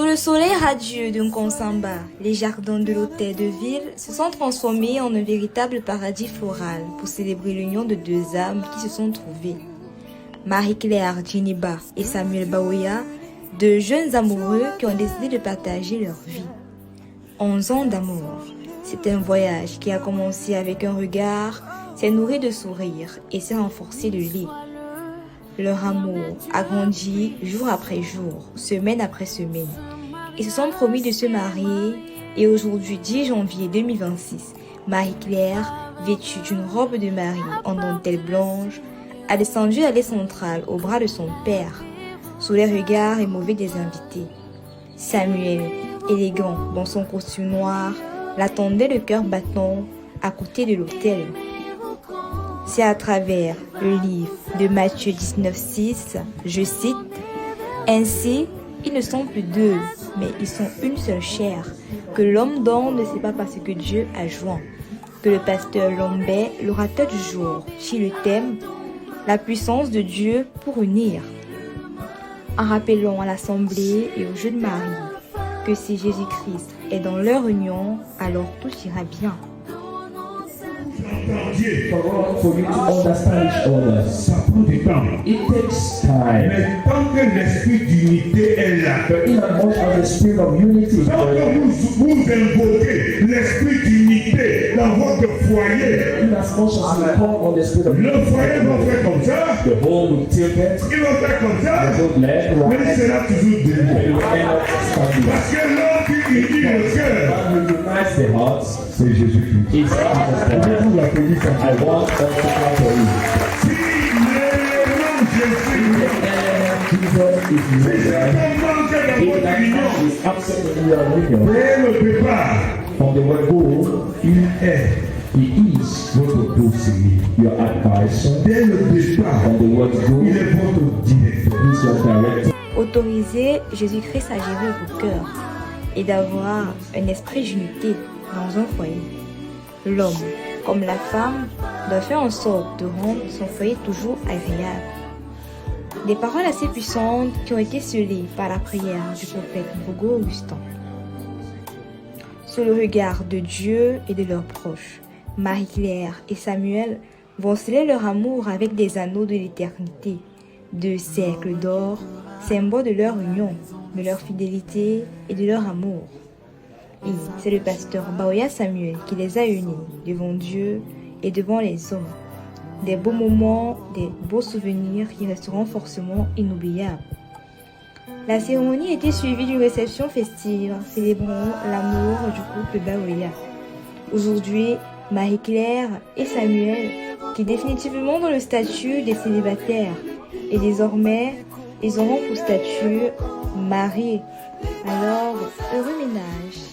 Sous le soleil radieux d'un Konsamba, les jardins de l'hôtel de ville se sont transformés en un véritable paradis floral pour célébrer l'union de deux âmes qui se sont trouvées. Marie-Claire Djiniba et Samuel Baoya, deux jeunes amoureux qui ont décidé de partager leur vie. 11 ans d'amour, c'est un voyage qui a commencé avec un regard, s'est nourri de sourires et s'est renforcé de lits. Leur amour a grandi jour après jour, semaine après semaine. Ils se sont promis de se marier et aujourd'hui 10 janvier 2026, Marie-Claire, vêtue d'une robe de mariée en dentelle blanche, a descendu l'allée centrale au bras de son père, sous les regards émauvés des invités. Samuel, élégant dans son costume noir, l'attendait le cœur battant à côté de l'autel. C'est à travers le livre de Matthieu 19,6, je cite, « Ainsi, ils ne sont plus deux, mais ils sont une seule chair, que l'homme d'or ne sait pas parce que Dieu a joint, que le pasteur Lombet, l'orateur du jour, chez le thème, la puissance de Dieu pour unir. » En rappelant à l'Assemblée et au jeu de Marie que si Jésus-Christ est dans leur union, alors tout ira bien. For you to understand each other, ça prend du temps. it takes time. Mais tant que l'esprit d'unité est là, But in as much as the spirit of unity is tant que there, vous invoquez l'esprit d'unité dans votre foyer, in as much as we call on the spirit of le foyer va unity, faire comme ça, the whole will tilt it, il va faire comme ça, the whole left, mais il right, sera toujours and debout. you will end up standing. Parce que l'homme qui unit le cœur, What unites the hearts c'est Jésus-Christ. is Jesus Christ. Vous l'applaudissez. I want us to clap for you. Si l'élément Jésus, Jesus is si Jesus. c'est manque dans If votre that union, man is absent in your union, dès le départ, from the word go, il est he is votre conseiller. your advisor. Dès le départ, From the word go, il est votre directeur. he is your director. Autorisez Jésus-Christ à gérer vos cœurs et d'avoir un esprit d'unité dans un foyer. L'homme, comme la femme, doit faire en sorte de rendre son foyer toujours agréable. Des paroles assez puissantes qui ont été scellées par la prière du prophète Bogo Augustin. Sous le regard de Dieu et de leurs proches, Marie-Claire et Samuel vont sceller leur amour avec des anneaux de l'éternité, deux cercles d'or, symbole de leur union, de leur fidélité et de leur amour. Et c'est le pasteur Baoya Samuel qui les a unis devant Dieu et devant les hommes. Des beaux moments, des beaux souvenirs qui resteront forcément inoubliables. La cérémonie était suivie d'une réception festive célébrant l'amour du couple Baoya. Aujourd'hui, Marie-Claire et Samuel, qui définitivement dans le statut des célibataires, et désormais, ils auront pour statut mariés. Alors, heureux ménage.